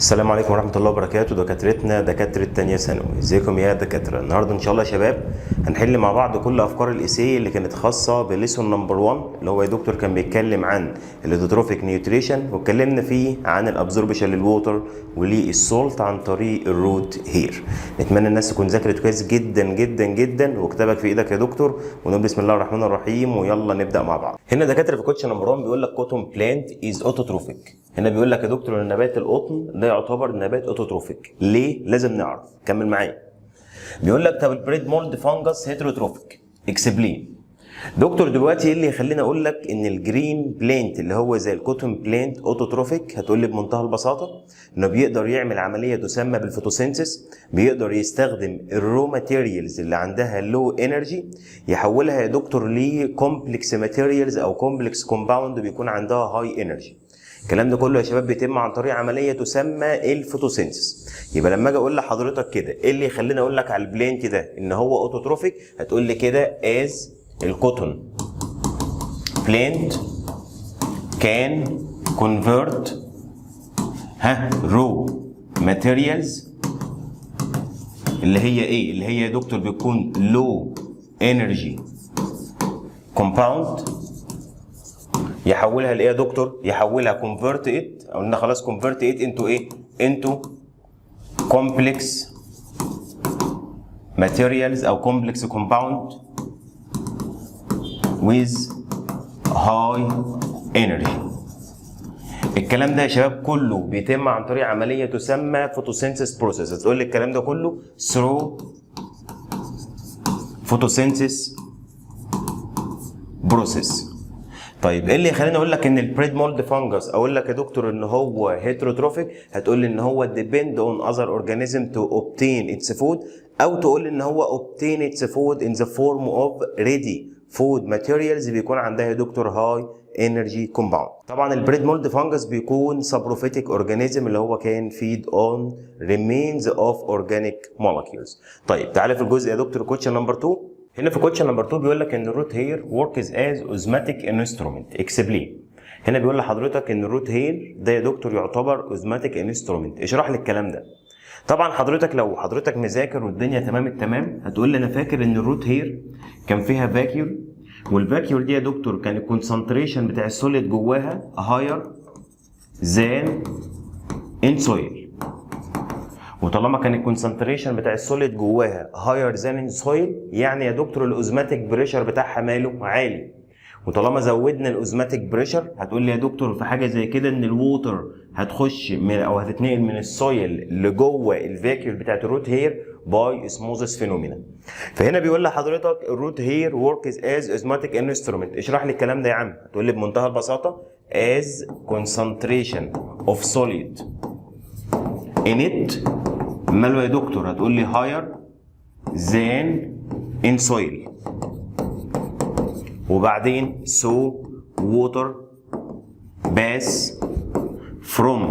السلام عليكم ورحمة الله وبركاته. دكاترتنا دكاترة تانية ثانوي، ازيكم يا دكاترة؟ النهارده ان شاء الله يا شباب هنحل مع بعض كل افكار الايسي اللي كانت خاصة بليسون نمبر 1 اللي هو يا دكتور كان بيتكلم عن الايدوتروفيك نيوتريشن، واتكلمنا فيه عن الابزوربشن للووتر وللسولت عن طريق الروت هير. نتمنى الناس تكون ذاكرت كويس جدا جدا جدا وكتابك في ايدك يا دكتور، ونقول بسم الله الرحمن الرحيم ويلا نبدا مع بعض. هنا دكاترة في كوتشن نمبر 1 بيقول لك كوتون بلانت از اوتوتروفيك. هنا بيقول لك يا دكتور ان نبات القطن ده يعتبر نبات اوتوتروفيك. ليه؟ لازم نعرف. كمل معايا. بيقول لك طب البريد مولد فانجس هيتروتروفيك، اكسبلين. دكتور دلوقتي ايه اللي يخليني اقول لك ان الجرين بلانت اللي هو زي الكوتون بلانت اوتوتروفيك؟ هتقول لي بمنتهى البساطه انه بيقدر يعمل عمليه تسمى بالفوتوسينثيس، بيقدر يستخدم الرو ماتيريالز اللي عندها لو انرجي يحولها يا دكتور لكومبلكس ماتيريالز او كومبلكس كومباوند بيكون عندها هاي انرجي. الكلام ده كله يا شباب بيتم عن طريق عمليه تسمى الفوتوسينثيس. يبقى لما اجي اقول لحضرتك كده ايه اللي يخليني اقول لك على البلانت ده ان هو اوتوتروفيك؟ هتقول لي كده از الكوتون plant can convert raw materials اللي هي ايه؟ اللي هي يا دكتور بيكون low energy compound يحولها لايه يا دكتور؟ يحولها convert it، او قلنا خلاص convert it into ايه؟ into complex materials او complex compound with high energy. الكلام ده يا شباب كله بيتم عن طريق عمليه تسمى photosynthesis process. هتقول لي الكلام ده كله through photosynthesis process. طيب ايه اللي يخليني اقول لك ان البريد مولد فانجس اقول لك يا دكتور ان هو هيتروتروفيك؟ هتقول لي ان هو depend on other organism to obtain its food، او تقول لي ان هو obtain its food in the form of ready فود ماتيريالز بيكون عندها يا دكتور هاي انرجي كومباوند. طبعا البريد مولد فانجس بيكون سابروفيتيك اورجانيزم اللي هو كان فيد اون ريمينز اوف اورجانيك مولكيولز. طيب تعالى في الجزء يا دكتور كوتشن نمبر 2. هنا في كوتشن نمبر 2 بيقول لك ان الروت هير وركز از اوزماتيك انسترومنت، اكسبلين. هنا بيقول لحضرتك ان الروت هير ده يا دكتور يعتبر اوزماتيك انسترومنت. اشرح لي الكلام ده. طبعا حضرتك لو حضرتك مذاكر والدنيا تمام التمام هتقول لي انا فاكر ان الروت هير كان فيها فاكيول، والفاكيول دي يا دكتور كان الكونسنتريشن بتاع السوليد جواها هاير ذان ان سويل. وطالما كان الكونسنتريشن بتاع السوليد جواها هاير ذان ان سويل يعني يا دكتور الاوزماتيك بريشر بتاعها ماله؟ عالي. وطالما زودنا الاوزماتيك بريشر هتقول لي يا دكتور في حاجه زي كده ان الووتر هتخش من او هتتنقل من السويل لجوه الفاكيول بتاعت الروت هير باي اسموزس فينومينا. فهنا بيقول لحضرتك الروت هير وركز از اوزماتيك انسترومنت. اشرح لي الكلام ده يا عم. هتقول لي بمنتهى البساطه as concentration of solid in it ماله يا دكتور؟ هتقول لي higher than in soil. وبعدين so water pass from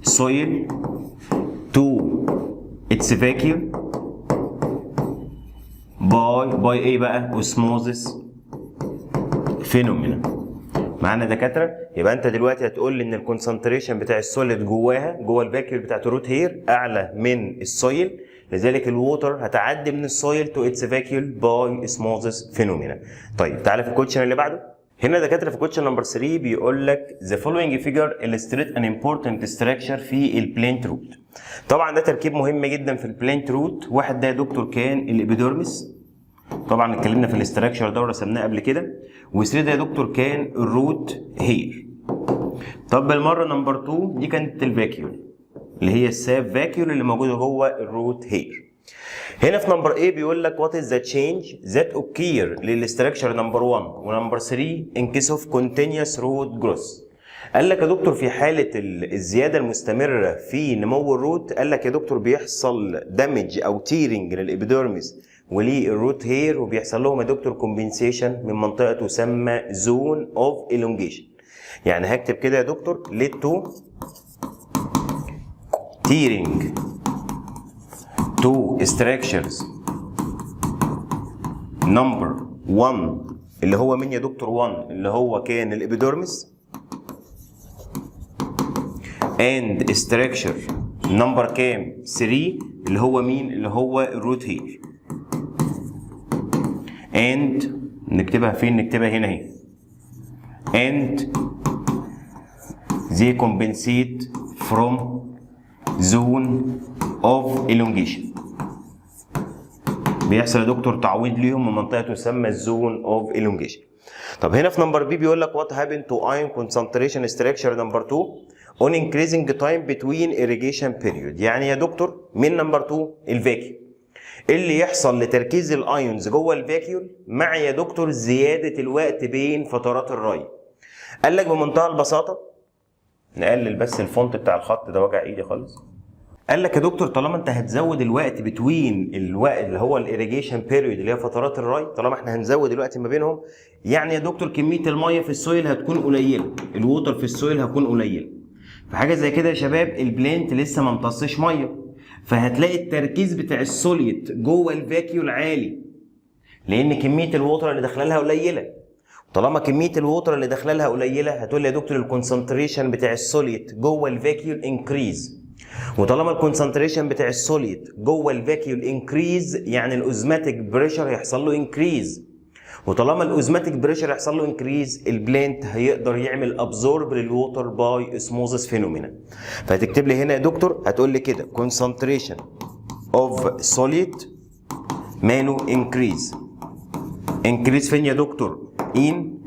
soil to its vacuum by ايه بقى؟ osmosis phenomena. معانا دكاتره؟ يبقى انت دلوقتي هتقول لي ان الكونسنتريشن بتاع السوليد جواها جوه الفاكيول بتاعت الروت هير اعلى من السويل، لذلك الووتر هتعدي من السويل تو اتس فاكيول باي اسموزس فينومينا. طيب تعالى في الكوتشن اللي بعده. هنا دكاتره في كوتشن نمبر 3 بيقول لك the following figure illustrate an important structure في البلانت روت. طبعا ده تركيب مهم جدا في البلانت روت. واحد ده يا دكتور كان الابيدورمس، طبعا اتكلمنا في الاستراكشر ده ورسمناه قبل كده. و3 ده يا دكتور كان الروت هير. طب بالمره نمبر 2 دي كانت الفاكيول اللي هي الساب فاكيول اللي موجوده جوه الروت هير. هنا في نمبر A بيقول لك what is the change that occur للستراكشر نمبر 1 ونمبر 3 in case of continuous root growth. قال لك يا دكتور في حاله الزياده المستمره في نمو الروت، قال لك يا دكتور بيحصل دامج او تيرنج للابيديرمس وللروت هير، وبيحصل لهم يا دكتور كومبنسيشن من منطقه تسمى زون اوف elongation. يعني هكتب كده يا دكتور lead to tearing to structures number 1 اللي هو مين يا دكتور؟ 1 اللي هو كان الابيدورمس and structure نمبر كام؟ 3 اللي هو مين؟ اللي هو الروت هير. and نكتبها فين؟ نكتبها هنا اهي. and they compensate from zone of elongation. بيحصل يا دكتور تعويض ليهم من منطقه تسمى الزون اوف elongation. طب هنا في نمبر بي بيقول لك what happened to ion concentration structure نمبر 2 on increasing time between irrigation period. يعني يا دكتور من نمبر 2 الفاكيوم اللي يحصل لتركيز الايونز جوه الفاكيول مع يا دكتور زياده الوقت بين فترات الري. قال لك بمنتهى البساطه، نقلل بس الفونت بتاع الخط ده وجع ايدي خالص. قال لك يا دكتور طالما انت هتزود الوقت بتوين الوقت اللي هو الايريجيشن بيريود اللي هي فترات الري، طالما احنا هنزود الوقت ما بينهم، يعني يا دكتور كميه الميه في السويل هتكون قليله، الووتر في السويل هتكون قليله. فحاجه زي كده يا شباب البلانت لسه ما امتصش ميه، فهتلاقي التركيز بتاع السوليت جوه الفاكيول عالي لان كميه الووتر اللي داخله لها قليله. طالما كميه الووتر اللي داخله لها قليله هتقول لي يا دكتور الكونسنتريشن بتاع السوليت جوه الفاكيول انكريز، وطالما الكونسنتريشن بتاع السوليد جوه الفاكيول انكريز يعني الاوزماتيك بريشر هيحصل له انكريز، وطالما الاوزماتيك بريشر هيحصل له انكريز البلانت هيقدر يعمل ابزورب للووتر باي اسموزس فينومينا. فهتكتب لي هنا يا دكتور هتقول لي كده كونسنتريشن اوف سوليد ماله انكريز. انكريز فين يا دكتور؟ ان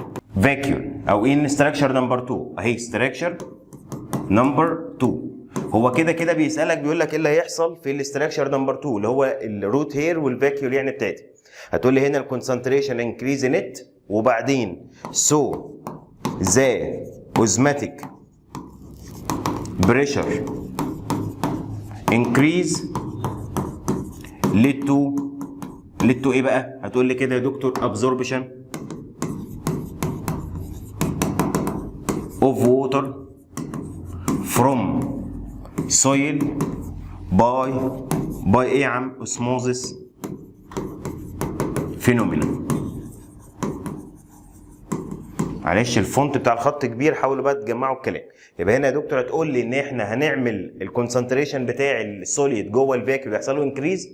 فاكيول او ان ستراكشر نمبر 2 اهي ستراكشر نمبر 2. هو كده كده بيسالك بيقول لك ايه اللي هيحصل في الاستراكشر نمبر 2 اللي هو الروت هير والفاكيول يعني بتاعتي. هتقول لي هنا الكونسنتريشن انكريز نت وبعدين سو ذا اوزماتيك بريشر انكريز ليد تو ايه بقى؟ هتقول لي كده يا دكتور ابزوربشن اوف ووتر from soil by ايه يا عم؟ osmosis phenomenon. معلش الفونت بتاع الخط كبير، حاولوا بقى تجمعوا الكلام. يبقى هنا يا دكتور هتقول لي ان احنا هنعمل الكونسنتريشن بتاع السوليد جوه الفاكيول يحصل له انكريز.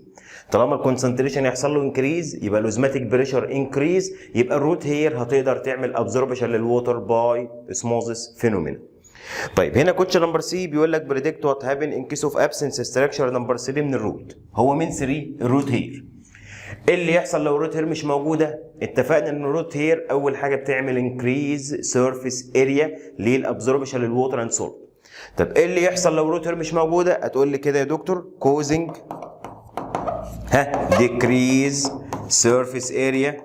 طالما الكونسنتريشن يحصل له انكريز يبقى الاوزماتيك بريشر انكريز، يبقى الروت هير هتقدر تعمل ابزوربشن للووتر باي اسموزس فينومينا. طيب هنا كوتش نمبر سي بيقول لك بريدكت وات هابن ان كيس اوف ابسنس ستراكشر نمبر 3 من الروت. هو من 3 الروت هير. ايه اللي يحصل لو الروت هير مش موجوده؟ اتفقنا ان الروت هير اول حاجه بتعمل انكريز سيرفيس اريا للابزوربشن للووتر اند سولت. طب ايه اللي يحصل لو الروت هير مش موجوده؟ هتقول لي كده يا دكتور كوزنج ديكريز سيرفيس اريا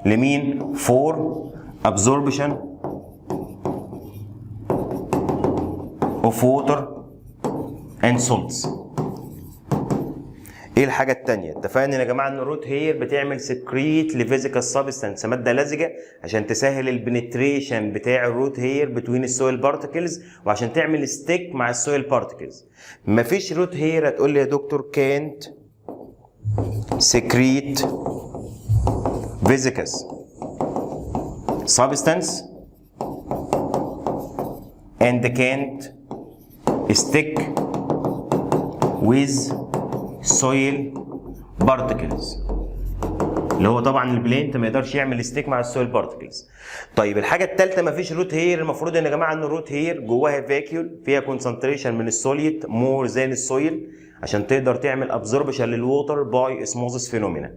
لمين؟ فور ابزوربشن of water and salts. ايه الحاجه الثانيه؟ اتفقنا يا جماعه ان الروت هير بتعمل سكريت لفيزيكال سبستانس ماده لزجه عشان تسهل البنتريشن بتاع الروت هير بتوين السويل بارتكلز وعشان تعمل ستيك مع السويل بارتكلز. مفيش روت هير هتقول لي يا دكتور كانت سكريت فيزيكال سبستانس and can't stick with soil particles اللي هو طبعا البلانت ما يقدرش يعمل ستيك مع السويل بارتكلز. طيب الحاجه الثالثه مفيش روت هير. المفروض يا جماعه ان الروت هير جواها فاكيول فيها كونسنتريشن من السوليت مور ذان السويل عشان تقدر تعمل ابزوربشن للووتر باي اسموزس فينومينا.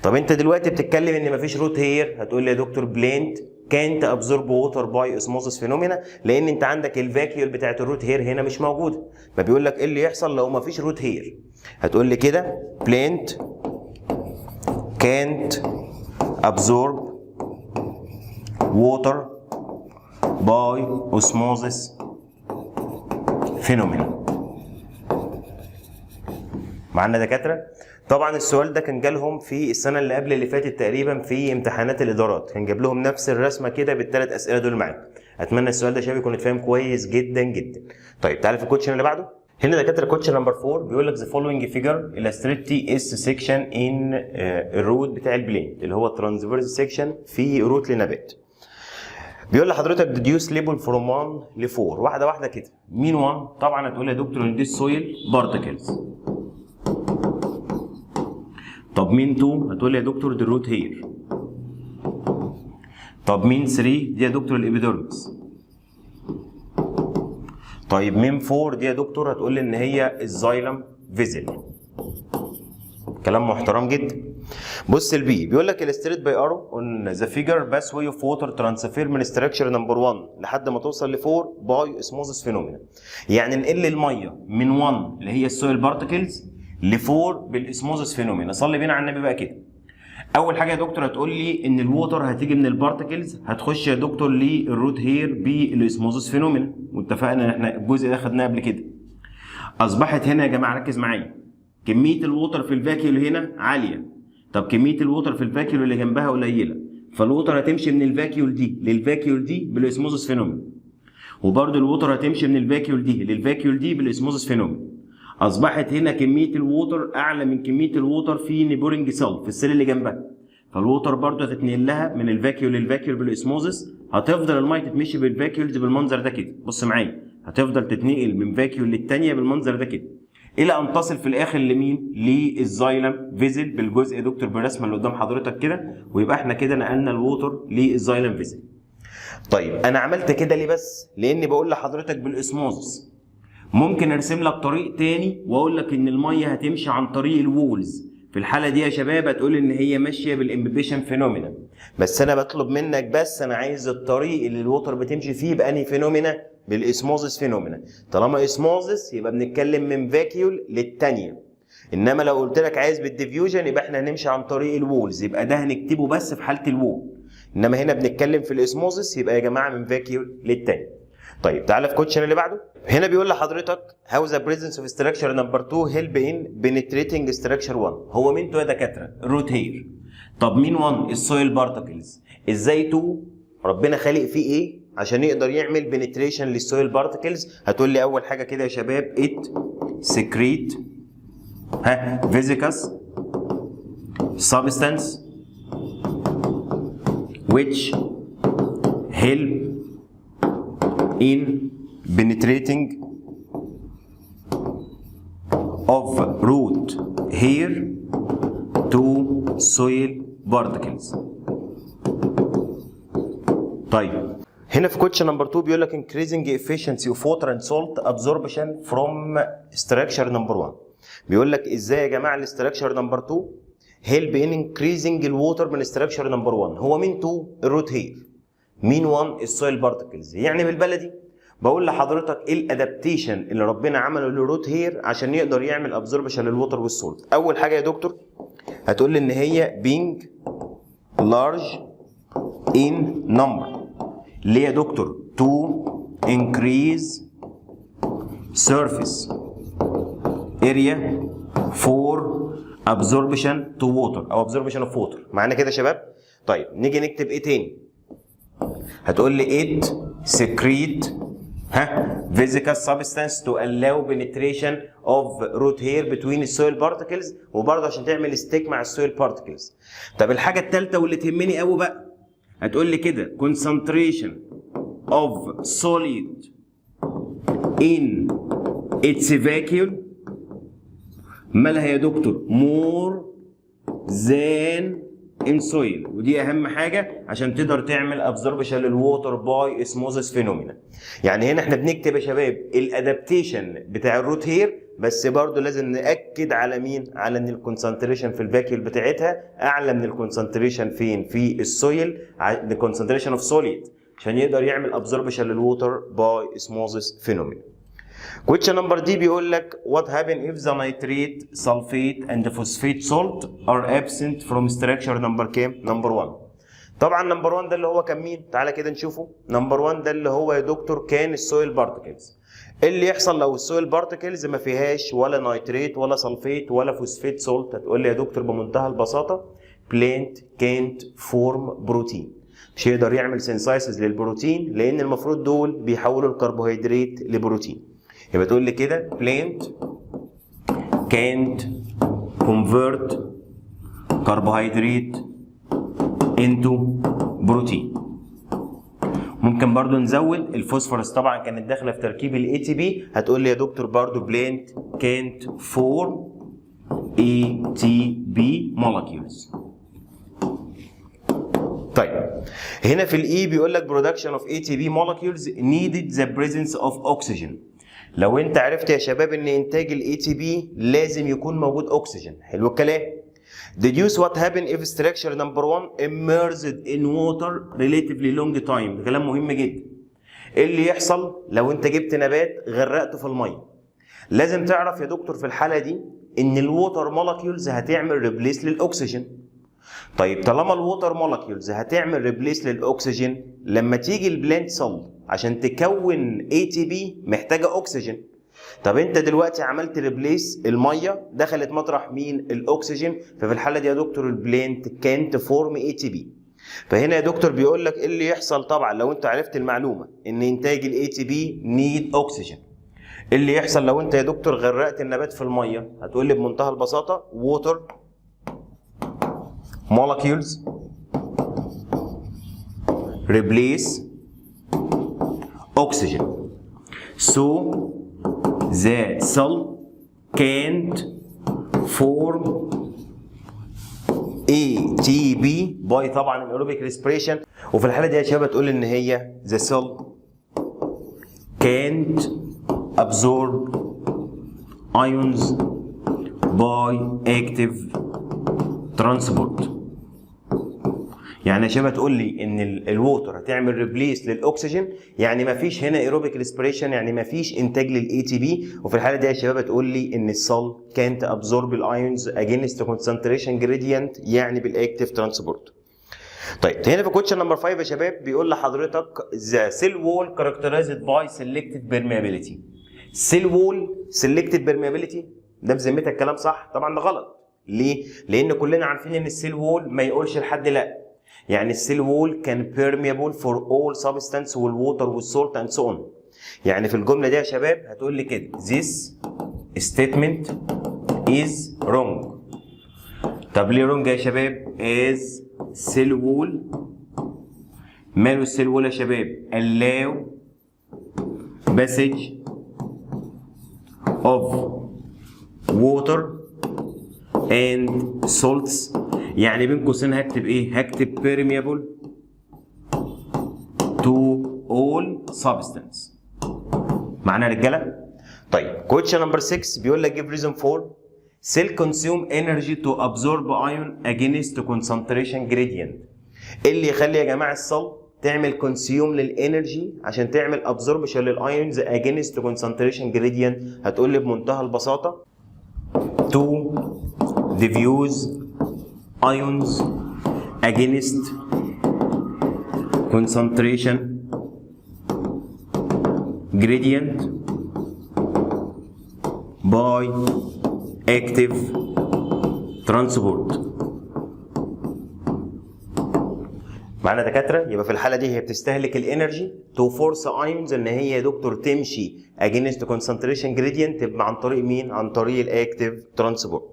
طب انت دلوقتي بتتكلم ان مفيش روت هير، هتقول لي يا دكتور بلانت كانت ابزورب ووتر باي اسموزس فينومينا لان انت عندك الفاكيول بتاعت الروت هير هنا مش موجوده. فبيقول لك ايه اللي يحصل لو مفيش روت هير؟ هتقول لي كده بلانت can't absorb water by osmosis phenomena. معانا دكاتره؟ طبعا السؤال ده كان جالهم في السنه اللي قبل اللي فاتت تقريبا في امتحانات الادارات، كان جاب لهم نفس الرسمه كده بالثلاث اسئله دول معاك. اتمنى السؤال ده شباب يكون اتفهم كويس جدا جدا. طيب تعالى في الكوتشن اللي بعده. هنا دكاتره كوتشن نمبر 4 بيقول لك the following figure illustrate TS section in الروت بتاع البلين اللي هو ترانسفيرس سيكشن في روت لنبات. بيقول لحضرتك deduce label from 1 ل 4 واحده واحده كده. مين 1؟ طبعا هتقول لي يا دكتور ان دي السويل بارتكلز. طب مين 2؟ هتقول لي يا دكتور دي الروت هير. طب مين 3؟ دي يا دكتور الابيديرمس. طيب مين 4 دي يا دكتور؟ هتقول لي ان هي الزايلم فيزل. كلام محترم جدا. بص البي بيقول لك illustrate by arrow on the figure pathway of water transfer من structure number 1 لحد ما توصل ل 4 by osmosis phenomena. يعني نقل الميه من 1 اللي هي السويل بارتكلز ل 4 بالاسموزس فينومينا. صلي بينا على النبي بقى كده. اول حاجه يا دكتور هتقول لي ان الووتر هتيجي من البارتكلز هتخش يا دكتور للروت هير بالاسموزس فينومينا، واتفقنا ان احنا الجزء ده خدناه قبل كده. اصبحت هنا يا جماعه ركز معايا، كميه الووتر في الفاكيول هنا عاليه، طب كميه الووتر في الفاكيول اللي جنبها قليله، فالووتر هتمشي من الفاكيول دي للفاكيول دي بالاسموزس فينومينا، وبرده الووتر هتمشي من الفاكيول دي للفاكيول دي بالاسموزس فينومينا. اصبحت هنا كميه الووتر اعلى من كميه الووتر في نيبورنج سيل في السيل اللي جنبها، فالووتر برده هتتنقل لها من الفاكيول للفاكيول بالاسموزس. هتفضل الميه تتمشي بالفاكيولز بالمنظر ده كده. بص معايا، هتفضل تتنقل من فاكيول للثانيه بالمنظر ده كده الى ان تصل في الاخر لمين؟ للزايلم فيزل بالجزء يا دكتور بالرسمه اللي قدام حضرتك كده، ويبقى احنا كده نقلنا الووتر للزايلم فيزل. طيب انا عملت كده ليه بس؟ لاني بقول لحضرتك بالاسموزس. ممكن ارسم لك طريق تاني واقول لك ان الميه هتمشي عن طريق الوولز. في الحاله دي يا شباب هتقول ان هي ماشيه بالامبيبيشن فينومينا، بس انا بطلب منك بس انا عايز الطريق اللي الووتر بتمشي فيه بانهي فينومينا؟ بالاسموزس فينومينا. طالما اسموزس يبقى بنتكلم من فاكيول للثانيه، انما لو قلت لك عايز بالديفيوجن يبقى احنا هنمشي عن طريق الوولز، يبقى ده هنكتبه بس في حاله الوول. انما هنا بنتكلم في الاسموزس يبقى يا جماعه من فاكيول للثاني. طيب تعالى في كوتشن اللي بعده. هنا بيقول لحضرتك how the presence of structure number 2 help in penetrating structure 1. هو مين 2 يا دكاتره؟ الروت هير. طب مين 1؟ السويل بارتكلز. ازاي 2 ربنا خالق فيه ايه عشان يقدر يعمل بنتريشن للسويل بارتكلز؟ هتقول لي اول حاجه كده يا شباب it secrete viscous substance which help in penetrating of root hair to soil particles. طيب هنا في كوتش نمبر 2 بيقول لك increasing efficiency of water and salt absorption from structure number 1. بيقول لك ازاي يا جماعه الاستراكشر نمبر 2 help in increasing الووتر من structure نمبر 1. هو مين 2؟ الروت هير. مين 1؟ السويل بارتكلز. يعني بالبلدي بقول لحضرتك ايه الادابتيشن اللي ربنا عمله للروت هير عشان يقدر يعمل ابزوربشن للووتر والسولت. اول حاجه يا دكتور هتقول لي ان هي being large in number. ليه يا دكتور؟ to increase surface area for absorption to water او absorption of water. معانا كده يا شباب؟ طيب نيجي نكتب ايه تاني؟ هتقول لي it secrete viscous substance to allow penetration of root hair between soil particles، وبرضه عشان تعمل ستيك مع السويل particles. طب الحاجه الثالثه واللي تهمني قوي بقى هتقول لي كده concentration of solid in its vacuum مالها يا دكتور؟ more than in soil. ودي اهم حاجه عشان تقدر تعمل ابزوربشن للووتر باي اسموزس فينومينا. يعني هنا احنا بنكتب يا شباب الادابتيشن بتاع الروت هير، بس برضه لازم ناكد على مين؟ على ان الكونسنتريشن في الفاكيول بتاعتها اعلى من الكونسنتريشن فين؟ في السويل، الكونسنتريشن اوف سوليد، عشان يقدر يعمل ابزوربشن للووتر باي اسموزس فينومينا. Question number D بيقول لك what happens if the nitrate, sulfate and phosphate salt are absent from structure number كام؟ number 1. طبعا نمبر 1 ده اللي هو كان مين؟ تعالى كده نشوفه. نمبر 1 ده اللي هو يا دكتور كان السويل بارتكلز. ايه اللي يحصل لو السويل بارتكلز ما فيهاش ولا نايتريت ولا سلفيت ولا فوسفيت سولت؟ هتقول لي يا دكتور بمنتهى البساطه plant can't form بروتين. مش هيقدر يعمل سينسايسز للبروتين لان المفروض دول بيحولوا الكربوهيدرات لبروتين. يبقى تقول لي كده plant can't convert carbohydrate into protein. ممكن برضو نزود الفوسفورس، طبعا كانت داخله في تركيب الاي تي بي، هتقول لي يا دكتور برضو بلانت كانت فور اي تي بي molecules. طيب هنا في الاي بيقول لك production of ATP molecules needed the presence of oxygen. لو انت عرفت يا شباب ان انتاج الاي تي بي لازم يكون موجود اكسجين، حلو الكلام. Deduce what happened if structure number 1 immersed in water relatively long time. ده كلام مهم جدا. ايه اللي يحصل لو انت جبت نبات غرقته في الميه؟ لازم تعرف يا دكتور في الحاله دي ان الووتر مولكيولز هتعمل ريبليس للاكسجين. طيب طالما الووتر مولكيولز هتعمل ريبليس للاكسجين، لما تيجي البلانت سيل عشان تكون اي تي بي محتاجه اكسجين. طب انت دلوقتي عملت ريبليس، الميه دخلت مطرح مين؟ الاكسجين، ففي الحاله دي يا دكتور البلانت كانت فورم اي تي بي. فهنا يا دكتور بيقول لك ايه اللي يحصل. طبعا لو انت عرفت المعلومه ان انتاج الاي تي بي نيد اوكسجين، ايه اللي يحصل لو انت يا دكتور غرقت النبات في الميه؟ هتقول لي بمنتهى البساطه ووتر molecules replace oxygen, so the cell can't form ATP by طبعا الأيروبيك respiration. وفي الحالة دي يا شباب تقول ان هي the cell can't absorb ions by active transport. يعني يا شباب تقول لي ان الووتر هتعمل ريبليس للاكسجين، يعني ما فيش هنا ايروبيك ريسبيريشن، يعني ما فيش انتاج للاي تي بي. وفي الحاله دي يا شباب تقول لي ان السيل كانت ابزورب الايونز اجينست كونسنتريشن جريدينت، يعني بالاكتيف ترانسبورت. طيب هنا في كويشن نمبر 5 يا شباب بيقول لحضرتك ذا سيل وول كاركترايزد باي سيلكتيف بيرميابيليتي. سيل وول سيلكتيف بيرميابيليتي ده بذمتك كلام صح؟ طبعا ده غلط. ليه؟ لان كلنا عارفين ان السيل وول ما يقولش لحد لا. يعني السيل وول كان permeable for all substance والووتر والسولت and so on. يعني في الجمله دي يا شباب هتقول لي كده this statement is wrong. طب ليه wrong يا شباب؟ as cell wall ماله السيل وول يا شباب؟ allow passage of water and salts. يعني بين قوسين هكتب ايه؟ هكتب permeable to all substance. معانا يا رجاله؟ طيب question number 6 بيقول لك give reason for cell consume energy to absorb ion against concentration gradient. ايه اللي يخلي يا جماعه السيل تعمل كونسيوم للانرجي عشان تعمل ابزوربشن للايونز against concentration gradient؟ هتقول لي بمنتهى البساطه to diffuse ions against concentration gradient by active transport. معانا دكاتره؟ يبقى في الحاله دي هي بتستهلك الانرجي تو فورس ايونز ان هي يا دكتور تمشي اجينست كونسنتريشن جريدينت عن طريق مين؟ عن طريق الاكتيف ترانسبورت.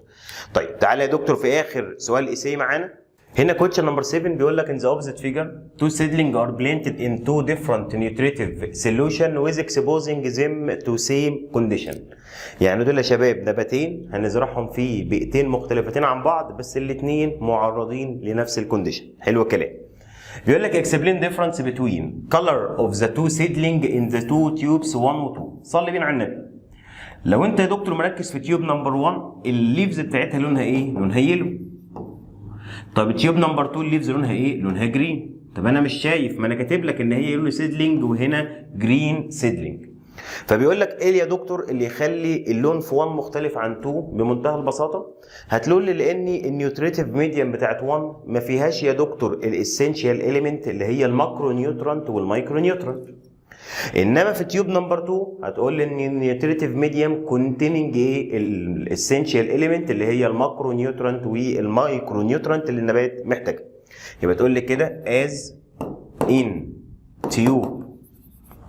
طيب تعالى يا دكتور في اخر سؤال ايساي معانا. هنا كويشن نمبر 7 بيقول لك in the opposite figure two seedlings are planted in two different nutritive solution with exposing them to same condition. يعني دول يا شباب نباتين هنزرعهم في بيئتين مختلفتين عن بعض بس الاثنين معرضين لنفس الكونديشن. حلو الكلام. بيقول لك explain difference between color of the two seedling in the two tubes 1 و 2. صلي بينا على النبي. لو انت يا دكتور مركز في تيوب نمبر 1 الليفز بتاعتها لونها ايه؟ لونها يلو. طب تيوب نمبر 2 الليفز لونها ايه؟ لونها جرين. طب انا مش شايف، ما انا كاتب لك ان هي يلو سيدلينج وهنا جرين سيدلينج. فبيقول لك ايه يا دكتور اللي يخلي اللون في 1 مختلف عن 2؟ بمنتهى البساطه هتقول لي لان النيوتريتيف ميديم بتاعت 1 ما فيهاش يا دكتور الاسينشال اليمنت اللي هي الماكرو نيوترانت والمايكرو نيوترانت. انما في تيوب نمبر 2 هتقول لي ان النيوتريتيف ميديم كونتيننج ايه؟ الاسينشال اليمنت اللي هي الماكرو نيوترانت والمايكرو نيوترانت اللي النبات محتاجها. يبقى تقول لي كده as in tube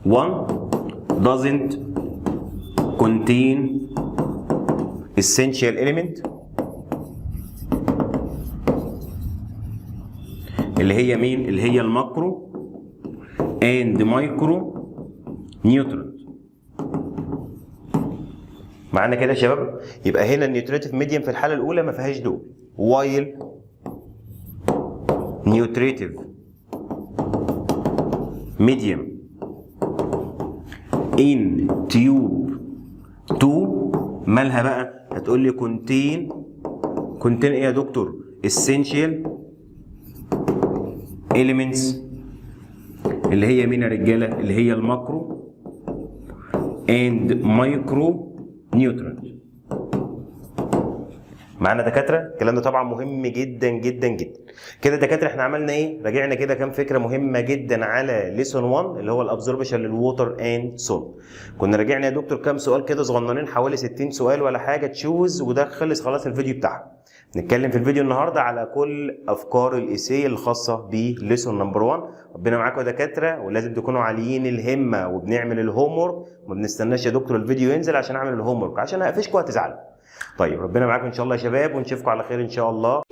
1 doesn't contain essential element اللي هي مين؟ اللي هي الماكرو and مايكرو نيوترنت. معانا كده يا شباب؟ يبقى هنا النيوتريتيف ميديم في الحاله الاولى ما فيهاش دول، وايل نيوتريتيف ميديم ان تيوب 2 مالها بقى؟ هتقول لي كونتين ايه يا دكتور؟ essential elements اللي هي مين يا رجاله؟ اللي هي الماكرو and مايكرو نيوترنت. معانا دكاتره؟ الكلام ده طبعا مهم جدا جدا جدا. كده دكاتره احنا عملنا ايه؟ راجعنا كده كام فكره مهمه جدا على ليسون 1 اللي هو الابزوربشن للووتر اند سول. كنا راجعنا يا دكتور كام سؤال كده صغننين، حوالي 60 سؤال ولا حاجه تشوز، وده خلص خلاص الفيديو بتاعها. نتكلم في الفيديو النهارده على كل افكار الايسي الخاصه بليسون نمبر 1. ربنا معاكم يا دكاتره، ولازم تكونوا عاليين الهمه وبنعمل الهوم ورك، وما بنستناش يا دكتور الفيديو ينزل عشان اعمل الهوم ورك عشان اقفشكم وهتزعلوا. طيب ربنا معاكم ان شاء الله يا شباب، ونشوفكم على خير ان شاء الله.